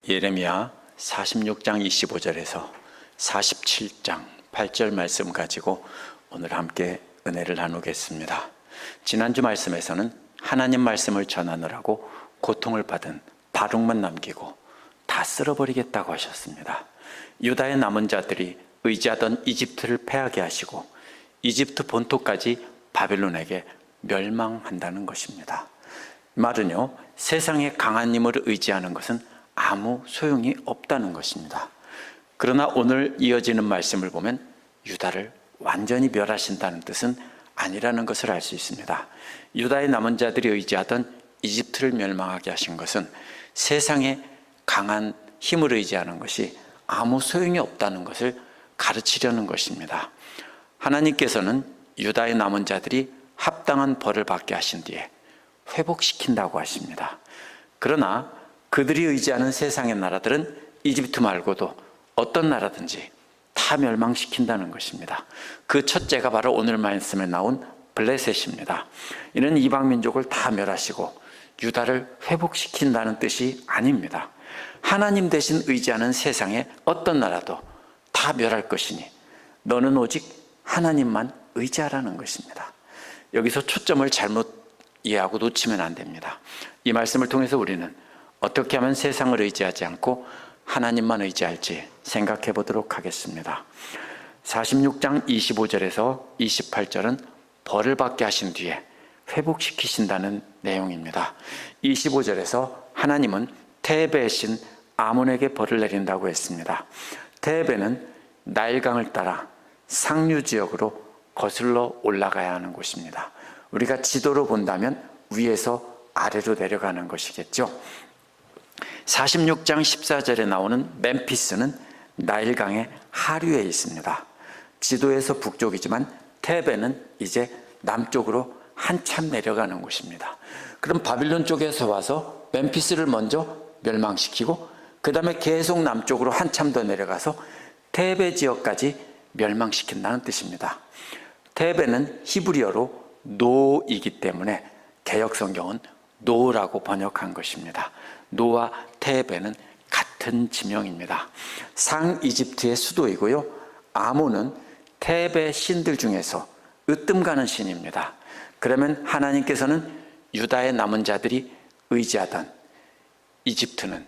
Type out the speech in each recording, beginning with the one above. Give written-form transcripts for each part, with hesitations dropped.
예레미야 46장 25절에서 47장 8절 말씀 가지고 오늘 함께 은혜를 나누겠습니다. 지난주 말씀에서는 하나님 말씀을 전하느라고 고통을 받은 바룩만 남기고 다 쓸어버리겠다고 하셨습니다. 유다의 남은 자들이 의지하던 이집트를 패하게 하시고 이집트 본토까지 바벨론에게 멸망한다는 것입니다. 말은요, 세상에 강한 힘을 의지하는 것은 아무 소용이 없다는 것입니다. 그러나 오늘 이어지는 말씀을 보면 유다를 완전히 멸하신다는 뜻은 아니라는 것을 알 수 있습니다. 유다의 남은 자들이 의지하던 이집트를 멸망하게 하신 것은 세상에 강한 힘을 의지하는 것이 아무 소용이 없다는 것을 가르치려는 것입니다. 하나님께서는 유다의 남은 자들이 합당한 벌을 받게 하신 뒤에 회복시킨다고 하십니다. 그러나 그들이 의지하는 세상의 나라들은 이집트 말고도 어떤 나라든지 다 멸망시킨다는 것입니다. 그 첫째가 바로 오늘 말씀에 나온 블레셋입니다. 이는 이방 민족을 다 멸하시고 유다를 회복시킨다는 뜻이 아닙니다. 하나님 대신 의지하는 세상의 어떤 나라도 다 멸할 것이니 너는 오직 하나님만 의지하라는 것입니다. 여기서 초점을 잘못 이해하고 놓치면 안 됩니다. 이 말씀을 통해서 우리는 어떻게 하면 세상을 의지하지 않고 하나님만 의지할지 생각해 보도록 하겠습니다. 46장 25절에서 28절은 벌을 받게 하신 뒤에 회복시키신다는 내용입니다. 25절에서 하나님은 테베의 신 아몬에게 벌을 내린다고 했습니다. 테베는 나일강을 따라 상류 지역으로 거슬러 올라가야 하는 곳입니다. 우리가 지도로 본다면 위에서 아래로 내려가는 것이겠죠. 46장 14절에 나오는 멤피스는 나일강의 하류에 있습니다. 지도에서 북쪽이지만 테베는 이제 남쪽으로 한참 내려가는 곳입니다. 그럼 바빌론 쪽에서 와서 멤피스를 먼저 멸망시키고 그 다음에 계속 남쪽으로 한참 더 내려가서 테베 지역까지 멸망시킨다는 뜻입니다. 테베는 히브리어로 노이기 때문에 개역성경은 노라고 번역한 것입니다. 노와 테베는 같은 지명입니다. 상이집트의 수도이고요, 아몬은 테베 신들 중에서 으뜸가는 신입니다. 그러면 하나님께서는 유다의 남은 자들이 의지하던 이집트는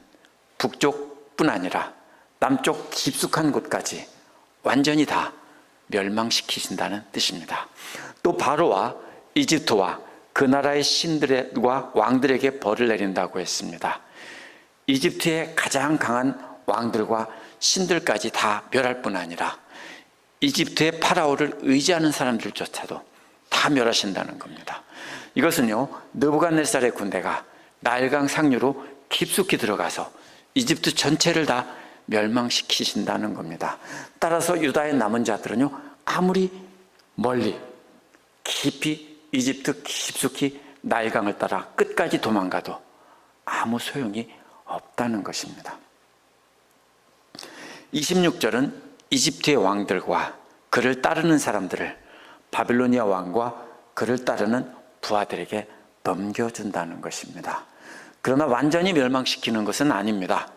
북쪽뿐 아니라 남쪽 깊숙한 곳까지 완전히 다 멸망시키신다는 뜻입니다. 또 바로와 이집트와 그 나라의 신들과 왕들에게 벌을 내린다고 했습니다. 이집트의 가장 강한 왕들과 신들까지 다 멸할 뿐 아니라 이집트의 파라오를 의지하는 사람들조차도 다 멸하신다는 겁니다. 이것은요, 느부갓네살의 군대가 나일강 상류로 깊숙이 들어가서 이집트 전체를 다 멸망시키신다는 겁니다. 따라서 유다의 남은 자들은요, 아무리 멀리 깊이 이집트 깊숙이 나일강을 따라 끝까지 도망가도 아무 소용이 없다는 것입니다. 26절은 이집트의 왕들과 그를 따르는 사람들을 바빌로니아 왕과 그를 따르는 부하들에게 넘겨준다는 것입니다. 그러나 완전히 멸망시키는 것은 아닙니다.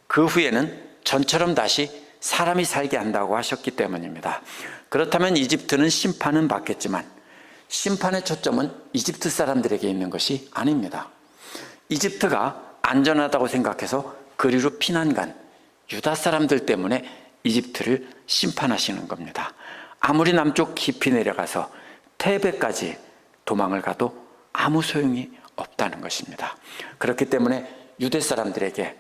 그 후에는 전처럼 다시 사람이 살게 한다고 하셨기 때문입니다. 그렇다면 이집트는 심판은 받겠지만 심판의 초점은 이집트 사람들에게 있는 것이 아닙니다. 이집트가 안전하다고 생각해서 그리로 피난 간 유다 사람들 때문에 이집트를 심판하시는 겁니다. 아무리 남쪽 깊이 내려가서 테베까지 도망을 가도 아무 소용이 없다는 것입니다. 그렇기 때문에 유대 사람들에게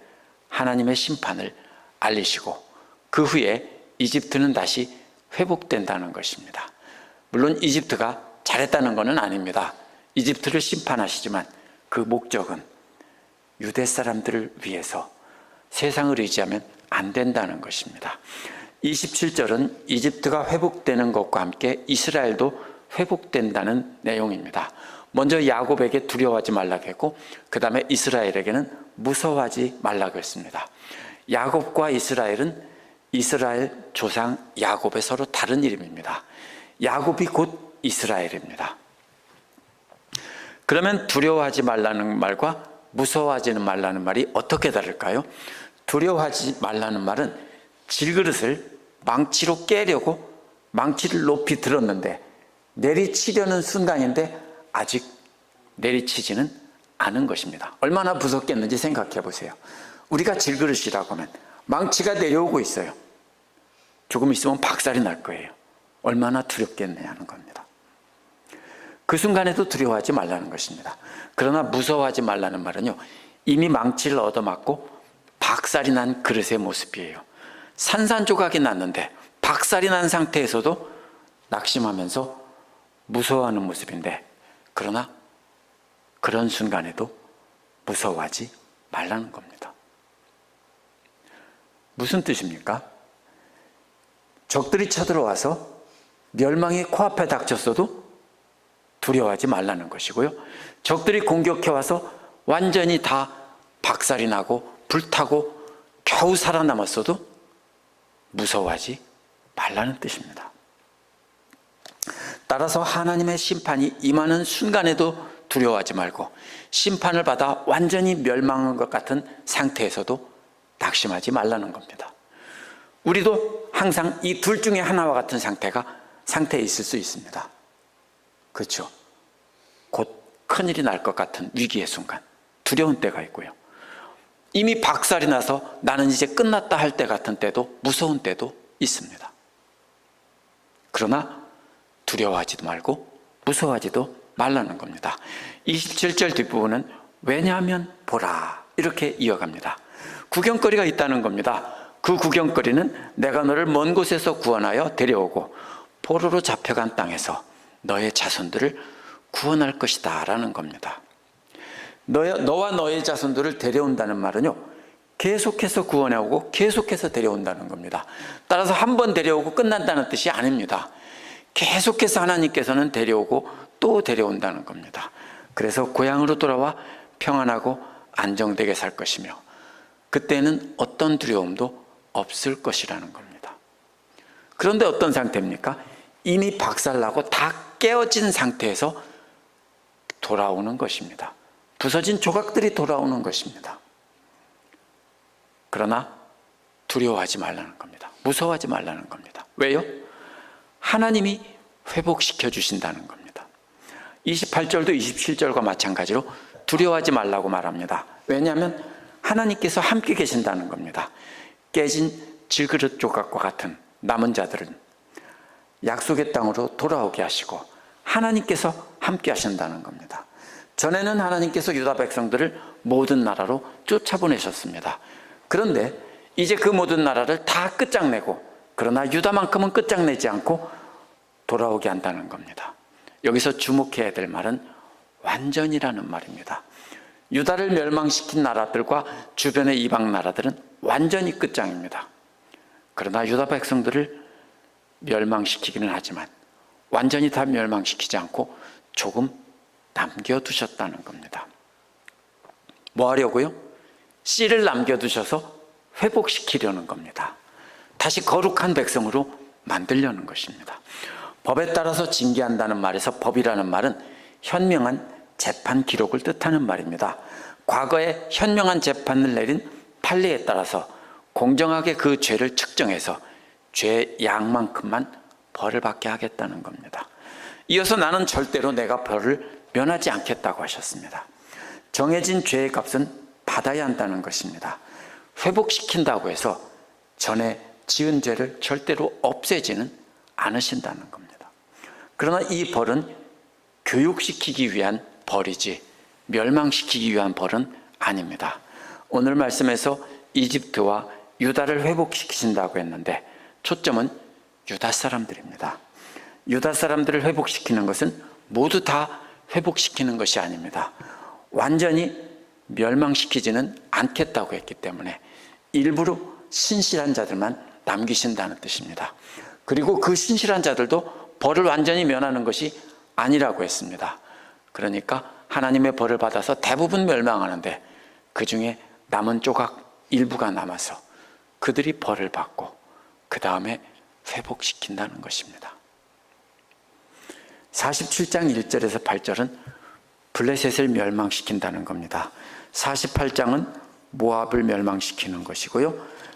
하나님의 심판을 알리시고 그 후에 이집트는 다시 회복된다는 것입니다. 물론 이집트가 잘했다는 것은 아닙니다. 이집트를 심판하시지만 그 목적은 유대 사람들을 위해서 세상을 의지하면 안 된다는 것입니다. 27절은 이집트가 회복되는 것과 함께 이스라엘도 회복된다는 내용입니다. 먼저 야곱에게 두려워하지 말라고 했고 그 다음에 이스라엘에게는 무서워하지 말라고 했습니다. 야곱과 이스라엘은 이스라엘 조상 야곱의 서로 다른 이름입니다. 야곱이 곧 이스라엘입니다. 그러면 두려워하지 말라는 말과 무서워하지는 말라는 말이 어떻게 다를까요? 두려워하지 말라는 말은 질그릇을 망치로 깨려고 망치를 높이 들었는데 내리치려는 순간인데 아직 내리치지는 않은 것입니다. 얼마나 무섭겠는지 생각해 보세요. 우리가 질그릇이라고 하면 망치가 내려오고 있어요. 조금 있으면 박살이 날 거예요. 얼마나 두렵겠네 하는 겁니다. 그 순간에도 두려워하지 말라는 것입니다. 그러나 무서워하지 말라는 말은요, 이미 망치를 얻어맞고 박살이 난 그릇의 모습이에요. 산산조각이 났는데 박살이 난 상태에서도 낙심하면서 무서워하는 모습인데, 그러나 그런 순간에도 무서워하지 말라는 겁니다. 무슨 뜻입니까? 적들이 쳐들어와서 멸망이 코앞에 닥쳤어도 두려워하지 말라는 것이고요, 적들이 공격해와서 완전히 다 박살이 나고 불타고 겨우 살아남았어도 무서워하지 말라는 뜻입니다. 따라서 하나님의 심판이 임하는 순간에도 두려워하지 말고, 심판을 받아 완전히 멸망한 것 같은 상태에서도 낙심하지 말라는 겁니다. 우리도 항상 이 둘 중에 하나와 같은 상태에 있을 수 있습니다. 그렇죠? 곧 큰일이 날 것 같은 위기의 순간, 두려운 때가 있고요, 이미 박살이 나서 나는 이제 끝났다 할 때 같은 때도, 무서운 때도 있습니다. 그러나 두려워하지도 말고 무서워하지도 말라는 겁니다. 27절 뒷부분은 왜냐하면 보라 이렇게 이어갑니다. 구경거리가 있다는 겁니다. 그 구경거리는 내가 너를 먼 곳에서 구원하여 데려오고 포로로 잡혀간 땅에서 너의 자손들을 구원할 것이다 라는 겁니다. 너와 너의 자손들을 데려온다는 말은요, 계속해서 구원해오고 계속해서 데려온다는 겁니다. 따라서 한 번 데려오고 끝난다는 뜻이 아닙니다. 계속해서 하나님께서는 데려오고 또 데려온다는 겁니다. 그래서 고향으로 돌아와 평안하고 안정되게 살 것이며, 그때는 어떤 두려움도 없을 것이라는 겁니다. 그런데 어떤 상태입니까? 이미 박살나고 다 깨어진 상태에서 돌아오는 것입니다. 부서진 조각들이 돌아오는 것입니다. 그러나 두려워하지 말라는 겁니다. 무서워하지 말라는 겁니다. 왜요? 하나님이 회복시켜 주신다는 겁니다. 28절도 27절과 마찬가지로 두려워하지 말라고 말합니다. 왜냐하면 하나님께서 함께 계신다는 겁니다. 깨진 질그릇 조각과 같은 남은 자들은 약속의 땅으로 돌아오게 하시고 하나님께서 함께 하신다는 겁니다. 전에는 하나님께서 유다 백성들을 모든 나라로 쫓아보내셨습니다. 그런데 이제 그 모든 나라를 다 끝장내고, 그러나 유다만큼은 끝장내지 않고 돌아오게 한다는 겁니다. 여기서 주목해야 될 말은 완전이라는 말입니다. 유다를 멸망시킨 나라들과 주변의 이방 나라들은 완전히 끝장입니다. 그러나 유다 백성들을 멸망시키기는 하지만 완전히 다 멸망시키지 않고 조금 남겨두셨다는 겁니다. 뭐 하려고요? 씨를 남겨두셔서 회복시키려는 겁니다. 다시 거룩한 백성으로 만들려는 것입니다. 법에 따라서 징계한다는 말에서 법이라는 말은 현명한 재판 기록을 뜻하는 말입니다. 과거에 현명한 재판을 내린 판례에 따라서 공정하게 그 죄를 측정해서 죄의 양만큼만 벌을 받게 하겠다는 겁니다. 이어서 나는 절대로 내가 벌을 면하지 않겠다고 하셨습니다. 정해진 죄의 값은 받아야 한다는 것입니다. 회복시킨다고 해서 전에 지은 죄를 절대로 없애지는 않으신다는 겁니다. 그러나 이 벌은 교육시키기 위한 벌이지 멸망시키기 위한 벌은 아닙니다. 오늘 말씀에서 이집트와 유다를 회복시키신다고 했는데 초점은 유다 사람들입니다. 유다 사람들을 회복시키는 것은 모두 다 회복시키는 것이 아닙니다. 완전히 멸망시키지는 않겠다고 했기 때문에 일부러 신실한 자들만 남기신다는 뜻입니다. 그리고 그 신실한 자들도 벌을 완전히 면하는 것이 아니라고 했습니다. 그러니까 하나님의 벌을 받아서 대부분 멸망하는데 그 중에 남은 조각 일부가 남아서 그들이 벌을 받고 그 다음에 회복시킨다는 것입니다. 47장 1절에서 8절은 블레셋을 멸망시킨다는 겁니다. 48장은 모압을 멸망시키는 것이고요.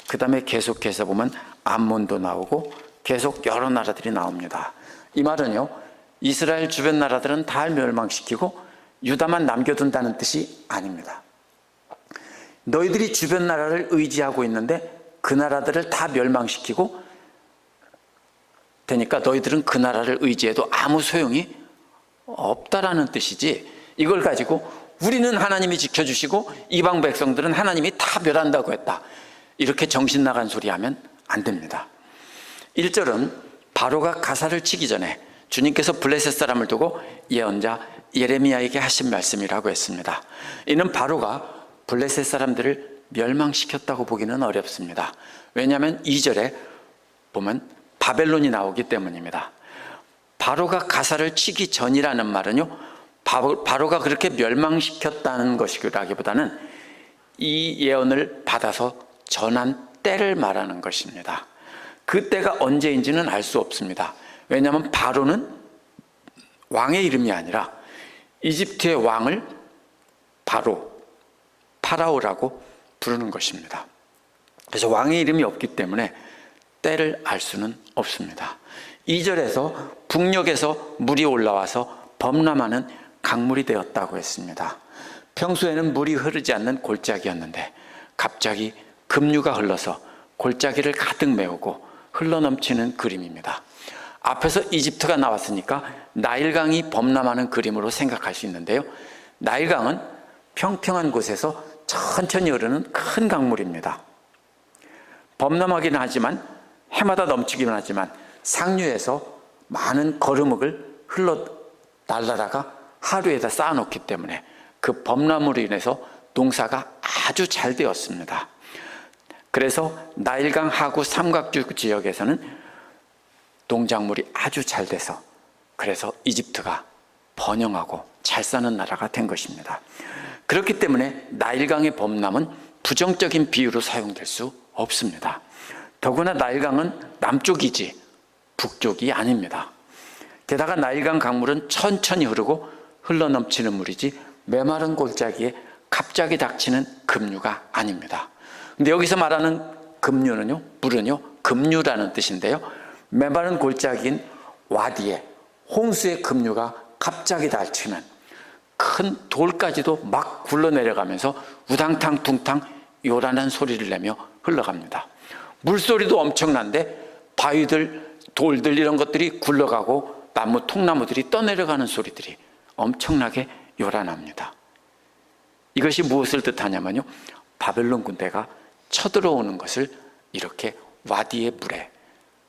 그 다음에 계속해서 보면 암몬도 나오고 계속 여러 나라들이 나옵니다. 이 말은요, 이스라엘 주변 나라들은 다 멸망시키고 유다만 남겨둔다는 뜻이 아닙니다. 너희들이 주변 나라를 의지하고 있는데 그 나라들을 다 멸망시키고 되니까 너희들은 그 나라를 의지해도 아무 소용이 없다라는 뜻이지, 이걸 가지고 우리는 하나님이 지켜주시고 이방 백성들은 하나님이 다 멸한다고 했다, 이렇게 정신 나간 소리 하면 안 됩니다. 1절은 바로가 가사를 치기 전에 주님께서 블레셋 사람을 두고 예언자 예레미야에게 하신 말씀이라고 했습니다. 이는 바로가 블레셋 사람들을 멸망시켰다고 보기는 어렵습니다. 왜냐하면 2절에 보면 바벨론이 나오기 때문입니다. 바로가 가사를 치기 전이라는 말은요, 바로가 그렇게 멸망시켰다는 것이라기보다는 이 예언을 받아서 전한 때를 말하는 것입니다. 그 때가 언제인지는 알 수 없습니다. 왜냐하면 바로는 왕의 이름이 아니라 이집트의 왕을 파라오라고 부르는 것입니다. 그래서 왕의 이름이 없기 때문에 때를 알 수는 없습니다. 2절에서 북녘에서 물이 올라와서 범람하는 강물이 되었다고 했습니다. 평소에는 물이 흐르지 않는 골짜기였는데 갑자기 급류가 흘러서 골짜기를 가득 메우고 흘러넘치는 그림입니다. 앞에서 이집트가 나왔으니까 나일강이 범람하는 그림으로 생각할 수 있는데요, 나일강은 평평한 곳에서 천천히 흐르는 큰 강물입니다. 범람하기는 하지만 해마다 넘치기는 하지만 상류에서 많은 거름흙을 흘러 날라다가 하루에다 쌓아놓기 때문에 그 범람으로 인해서 농사가 아주 잘 되었습니다. 그래서 나일강 하구 삼각주 지역에서는 농작물이 아주 잘 돼서 그래서 이집트가 번영하고 잘 사는 나라가 된 것입니다. 그렇기 때문에 나일강의 범람은 부정적인 비유로 사용될 수 없습니다. 더구나 나일강은 남쪽이지 북쪽이 아닙니다. 게다가 나일강 강물은 천천히 흐르고 흘러넘치는 물이지 메마른 골짜기에 갑자기 닥치는 급류가 아닙니다. 근데 여기서 말하는 급류는요, 물은요, 급류라는 뜻인데요, 메마른 골짜기인 와디에 홍수의 급류가 갑자기 닥치는 큰 돌까지도 막 굴러내려가면서 우당탕 둥탕 요란한 소리를 내며 흘러갑니다. 물소리도 엄청난데 바위들, 돌들 이런 것들이 굴러가고 나무, 통나무들이 떠내려가는 소리들이 엄청나게 요란합니다. 이것이 무엇을 뜻하냐면요, 바벨론 군대가 쳐들어오는 것을 이렇게 와디의 물에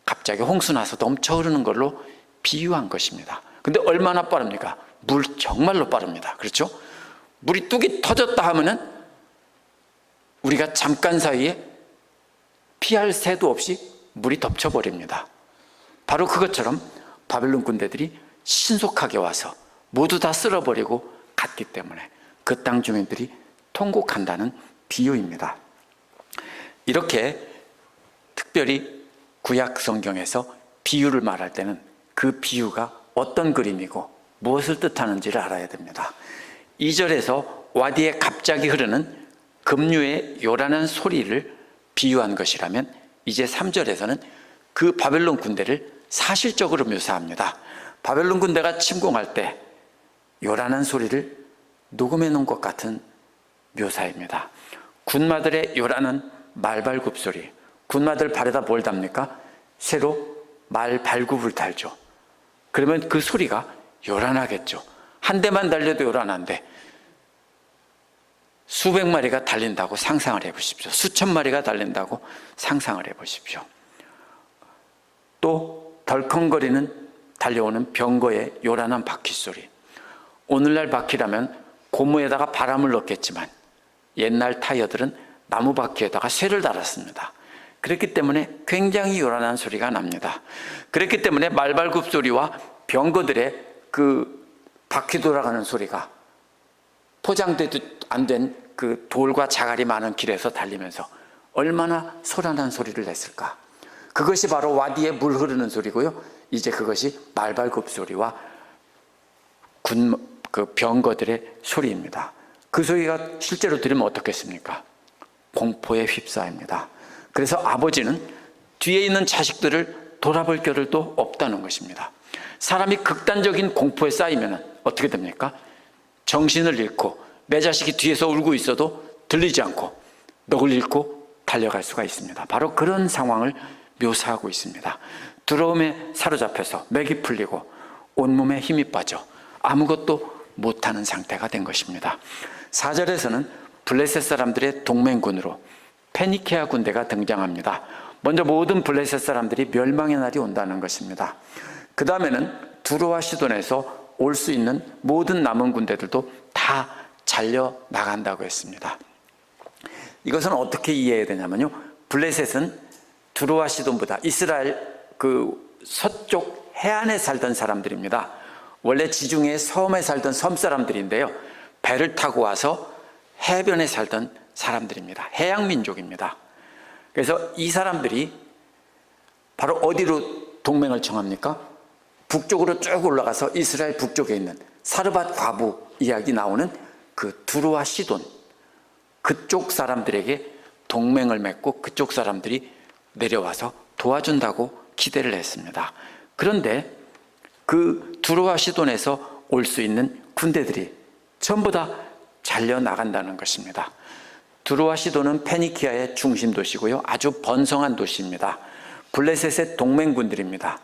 갑자기 홍수 나서 넘쳐 흐르는 걸로 비유한 것입니다. 근데 얼마나 빠릅니까? 물 정말로 빠릅니다. 그렇죠? 물이 뚝이 터졌다 하면은 우리가 잠깐 사이에 피할 새도 없이 물이 덮쳐버립니다. 바로 그것처럼 바벨론 군대들이 신속하게 와서 모두 다 쓸어버리고 갔기 때문에 그 땅 주민들이 통곡한다는 비유입니다. 이렇게 특별히 구약 성경에서 비유를 말할 때는 그 비유가 어떤 그림이고 무엇을 뜻하는지를 알아야 됩니다. 2절에서 와디에 갑자기 흐르는 급류의 요란한 소리를 비유한 것이라면 이제 3절에서는 그 바벨론 군대를 사실적으로 묘사합니다. 바벨론 군대가 침공할 때 요란한 소리를 녹음해 놓은 것 같은 묘사입니다. 군마들의 요란한 말발굽 소리, 군마들 발에다 뭘 답니까? 새로 말 발굽을 달죠. 그러면 그 소리가 요란하겠죠. 한 대만 달려도 요란한데 수백 마리가 달린다고 상상을 해보십시오. 수천 마리가 달린다고 상상을 해보십시오. 또 덜컹거리는 달려오는 병거의 요란한 바퀴 소리. 오늘날 바퀴라면 고무에다가 바람을 넣겠지만 옛날 타이어들은 나무 바퀴에다가 쇠를 달았습니다. 그렇기 때문에 굉장히 요란한 소리가 납니다. 그렇기 때문에 말발굽 소리와 병거들의 그 바퀴 돌아가는 소리가 포장돼도 안 된 그 돌과 자갈이 많은 길에서 달리면서 얼마나 소란한 소리를 냈을까. 그것이 바로 와디에 물 흐르는 소리고요, 이제 그것이 말발굽 소리와 그 병거들의 소리입니다. 그 소리가 실제로 들으면 어떻겠습니까? 공포에 휩싸입니다. 그래서 아버지는 뒤에 있는 자식들을 돌아볼 겨를도 없다는 것입니다. 사람이 극단적인 공포에 쌓이면 어떻게 됩니까? 정신을 잃고 내 자식이 뒤에서 울고 있어도 들리지 않고 넋을 잃고 달려갈 수가 있습니다. 바로 그런 상황을 묘사하고 있습니다. 두려움에 사로잡혀서 맥이 풀리고 온몸에 힘이 빠져 아무것도 못하는 상태가 된 것입니다. 4절에서는 블레셋 사람들의 동맹군으로 페니케아 군대가 등장합니다. 먼저 모든 블레셋 사람들이 멸망의 날이 온다는 것입니다. 그 다음에는 두로와 시돈에서 올 수 있는 모든 남은 군대들도 다 잘려 나간다고 했습니다. 이것은 어떻게 이해해야 되냐면요, 블레셋은 두로와 시돈보다 이스라엘 그 서쪽 해안에 살던 사람들입니다. 원래 지중해 섬에 살던 섬 사람들인데요, 배를 타고 와서 해변에 살던 사람들입니다. 해양 민족입니다. 그래서 이 사람들이 바로 어디로 동맹을 청합니까? 북쪽으로 쭉 올라가서 이스라엘 북쪽에 있는 사르밧 과부 이야기 나오는 그 두로와 시돈, 그쪽 사람들에게 동맹을 맺고 그쪽 사람들이 내려와서 도와준다고 기대를 했습니다. 그런데 그 두로와 시돈에서 올 수 있는 군대들이 전부 다 잘려나간다는 것입니다. 두로와 시돈은 페니키아의 중심 도시고요, 아주 번성한 도시입니다. 블레셋의 동맹군들입니다.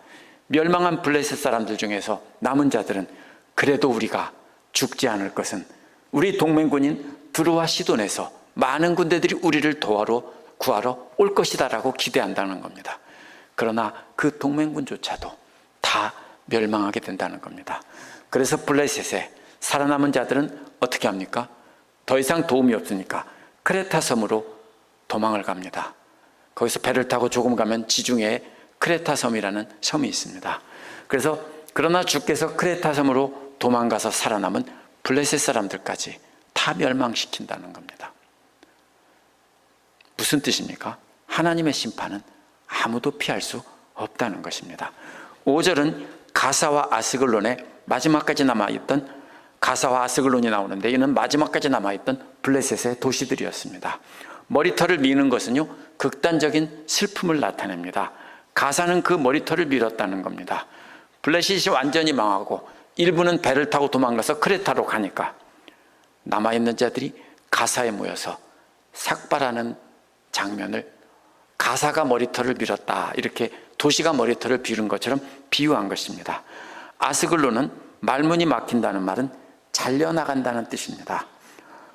멸망한 블레셋 사람들 중에서 남은 자들은 그래도 우리가 죽지 않을 것은 우리 동맹군인 두로와 시돈에서 많은 군대들이 우리를 구하러 올 것이다 라고 기대한다는 겁니다. 그러나 그 동맹군조차도 다 멸망하게 된다는 겁니다. 그래서 블레셋에 살아남은 자들은 어떻게 합니까? 더 이상 도움이 없으니까 크레타 섬으로 도망을 갑니다. 거기서 배를 타고 조금 가면 지중해에 크레타 섬이라는 섬이 있습니다. 그래서 그러나 주께서 크레타 섬으로 도망가서 살아남은 블레셋 사람들까지 다 멸망시킨다는 겁니다. 무슨 뜻입니까? 하나님의 심판은 아무도 피할 수 없다는 것입니다. 5절은 가사와 아스글론에 마지막까지 남아있던, 가사와 아스글론이 나오는데 이는 마지막까지 남아있던 블레셋의 도시들이었습니다. 머리털을 미는 것은요, 극단적인 슬픔을 나타냅니다. 가사는 그 머리털을 밀었다는 겁니다. 블레셋이 완전히 망하고 일부는 배를 타고 도망가서 크레타로 가니까 남아있는 자들이 가사에 모여서 삭발하는 장면을 가사가 머리털을 밀었다, 이렇게 도시가 머리털을 비른 것처럼 비유한 것입니다. 아스글론은 말문이 막힌다는 말은 잘려나간다는 뜻입니다.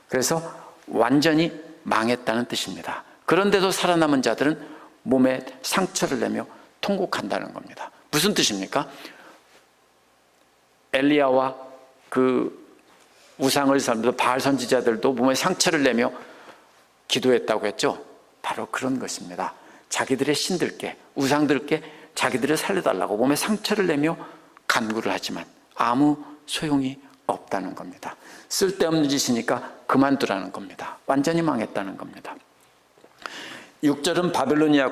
그래서 완전히 망했다는 뜻입니다. 그런데도 살아남은 자들은 몸에 상처를 내며 통곡한다는 겁니다. 무슨 뜻입니까? 엘리야와 그 우상을 섬기던 바알 선지자들도 몸에 상처를 내며 기도했다고 했죠. 바로 그런 것입니다. 자기들의 신들께, 우상들께 자기들을 살려달라고 몸에 상처를 내며 간구를 하지만 아무 소용이 없다는 겁니다. 쓸데없는 짓이니까 그만두라는 겁니다. 완전히 망했다는 겁니다. 6절은 바벨로니아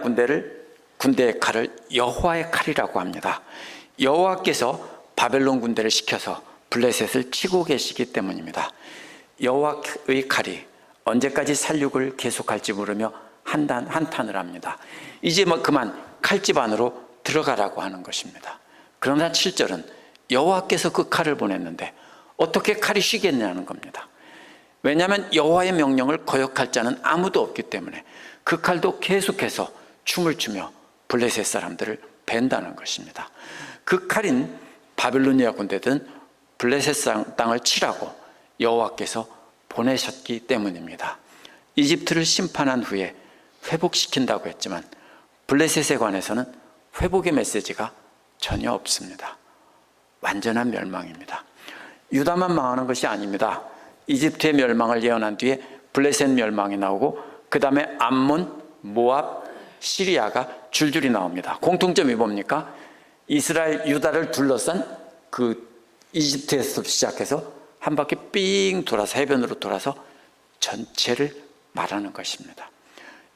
군대의 칼을 여호와의 칼이라고 합니다. 여호와께서 바벨론 군대를 시켜서 블레셋을 치고 계시기 때문입니다. 여호와의 칼이 언제까지 살육을 계속할지 모르며 한탄을 합니다. 이제 그만 칼집 안으로 들어가라고 하는 것입니다. 그러나 7절은 여호와께서 그 칼을 보냈는데 어떻게 칼이 쉬겠냐는 겁니다. 왜냐하면 여호와의 명령을 거역할 자는 아무도 없기 때문에 그 칼도 계속해서 춤을 추며 블레셋 사람들을 벤다는 것입니다. 그 칼인 바빌로니아 군대들은 블레셋 땅을 치라고 여호와께서 보내셨기 때문입니다. 이집트를 심판한 후에 회복시킨다고 했지만 블레셋에 관해서는 회복의 메시지가 전혀 없습니다. 완전한 멸망입니다. 유다만 망하는 것이 아닙니다. 이집트의 멸망을 예언한 뒤에 블레셋 멸망이 나오고 그 다음에 암몬, 모압, 시리아가 줄줄이 나옵니다. 공통점이 뭡니까? 이스라엘, 유다를 둘러싼 그 이집트에서 시작해서 한 바퀴 삥 돌아서 해변으로 돌아서 전체를 말하는 것입니다.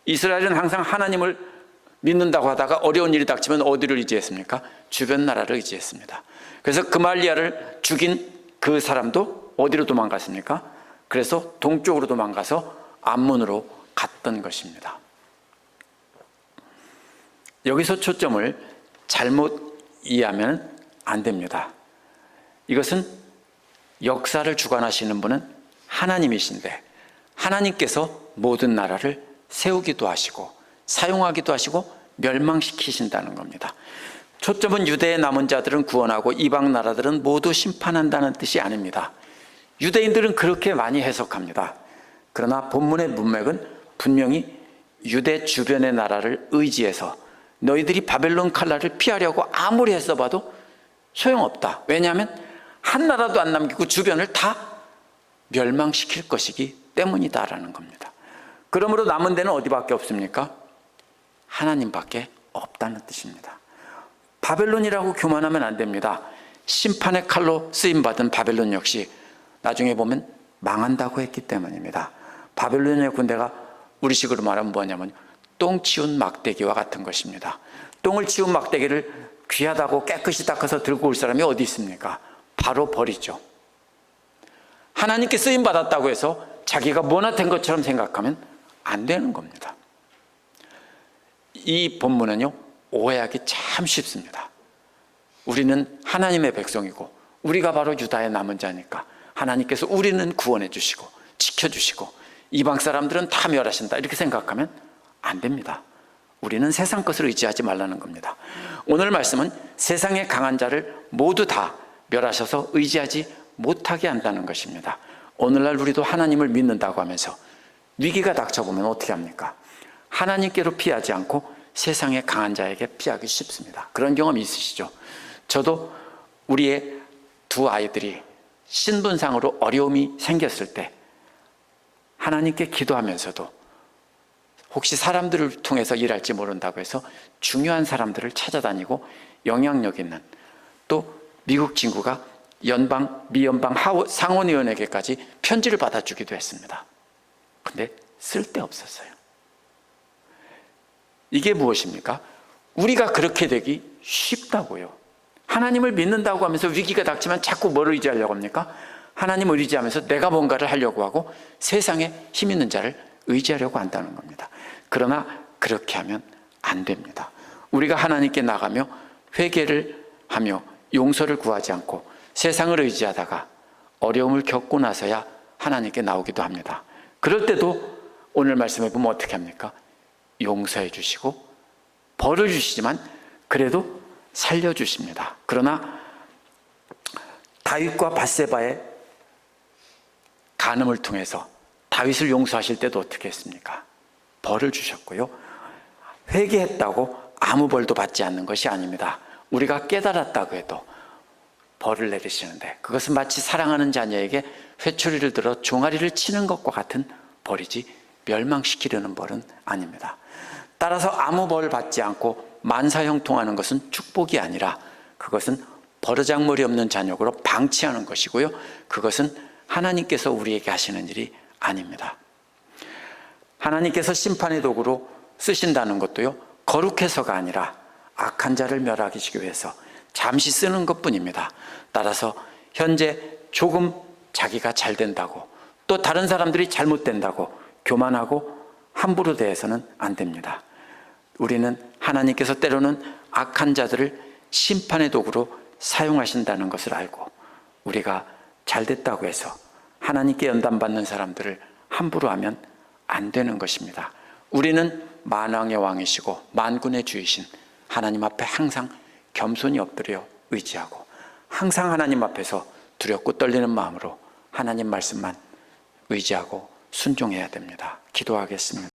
이스라엘은 항상 하나님을 믿는다고 하다가 어려운 일이 닥치면 어디를 의지했습니까? 주변 나라를 의지했습니다. 그래서 그말리아를 죽인 그 사람도 어디로 도망갔습니까? 그래서 동쪽으로 도망가서 암몬으로 갔던 것입니다. 여기서 초점을 잘못 이해하면 안 됩니다. 이것은 역사를 주관하시는 분은 하나님이신데 하나님께서 모든 나라를 세우기도 하시고 사용하기도 하시고 멸망시키신다는 겁니다. 초점은 유대에 남은 자들은 구원하고 이방 나라들은 모두 심판한다는 뜻이 아닙니다. 유대인들은 그렇게 많이 해석합니다. 그러나 본문의 문맥은 분명히 유대 주변의 나라를 의지해서 너희들이 바벨론 칼날을 피하려고 아무리 애써봐도 소용없다. 왜냐하면 한 나라도 안 남기고 주변을 다 멸망시킬 것이기 때문이다라는 겁니다. 그러므로 남은 데는 어디밖에 없습니까? 하나님밖에 없다는 뜻입니다. 바벨론이라고 교만하면 안 됩니다. 심판의 칼로 쓰임받은 바벨론 역시 나중에 보면 망한다고 했기 때문입니다. 바벨론의 군대가 우리식으로 말하면 뭐냐면 똥 치운 막대기와 같은 것입니다. 똥을 치운 막대기를 귀하다고 깨끗이 닦아서 들고 올 사람이 어디 있습니까? 바로 버리죠. 하나님께 쓰임받았다고 해서 자기가 뭐나 된 것처럼 생각하면 안 되는 겁니다. 이 본문은요, 오해하기 참 쉽습니다. 우리는 하나님의 백성이고 우리가 바로 유다의 남은 자니까 하나님께서 우리는 구원해 주시고 지켜주시고 이방 사람들은 다 멸하신다 이렇게 생각하면 안 됩니다. 우리는 세상 것을 의지하지 말라는 겁니다. 오늘 말씀은 세상의 강한 자를 모두 다 멸하셔서 의지하지 못하게 한다는 것입니다. 오늘날 우리도 하나님을 믿는다고 하면서 위기가 닥쳐보면 어떻게 합니까? 하나님께로 피하지 않고 세상의 강한 자에게 피하기 쉽습니다. 그런 경험 있으시죠? 저도 우리의 두 아이들이 신분상으로 어려움이 생겼을 때 하나님께 기도하면서도 혹시 사람들을 통해서 일할지 모른다고 해서 중요한 사람들을 찾아다니고 영향력 있는 또 미국 친구가 연방, 미연방 상원의원에게까지 편지를 받아주기도 했습니다. 근데 쓸데없었어요. 이게 무엇입니까? 우리가 그렇게 되기 쉽다고요. 하나님을 믿는다고 하면서 위기가 닥치면 자꾸 뭘 의지하려고 합니까? 하나님을 의지하면서 내가 뭔가를 하려고 하고 세상에 힘 있는 자를 의지하려고 한다는 겁니다. 그러나 그렇게 하면 안 됩니다. 우리가 하나님께 나가며 회개를 하며 용서를 구하지 않고 세상을 의지하다가 어려움을 겪고 나서야 하나님께 나오기도 합니다. 그럴 때도 오늘 말씀해 보면 어떻게 합니까? 용서해 주시고 벌을 주시지만 그래도 살려주십니다. 그러나 다윗과 밧세바의 간음을 통해서 다윗을 용서하실 때도 어떻게 했습니까? 벌을 주셨고요. 회개했다고 아무 벌도 받지 않는 것이 아닙니다. 우리가 깨달았다고 해도 벌을 내리시는데 그것은 마치 사랑하는 자녀에게 회초리를 들어 종아리를 치는 것과 같은 벌이지 멸망시키려는 벌은 아닙니다. 따라서 아무 벌 받지 않고 만사형통하는 것은 축복이 아니라 그것은 버르장머리 없는 잔욕으로 방치하는 것이고요. 그것은 하나님께서 우리에게 하시는 일이 아닙니다. 하나님께서 심판의 도구로 쓰신다는 것도요, 거룩해서가 아니라 악한 자를 멸하시기 위해서 잠시 쓰는 것뿐입니다. 따라서 현재 조금 자기가 잘 된다고 또 다른 사람들이 잘못된다고 교만하고 함부로 대해서는 안 됩니다. 우리는 하나님께서 때로는 악한 자들을 심판의 도구로 사용하신다는 것을 알고 우리가 잘 됐다고 해서 하나님께 연단받는 사람들을 함부로 하면 안 되는 것입니다. 우리는 만왕의 왕이시고 만군의 주이신 하나님 앞에 항상 겸손히 엎드려 의지하고 항상 하나님 앞에서 두렵고 떨리는 마음으로 하나님 말씀만 의지하고 순종해야 됩니다. 기도하겠습니다.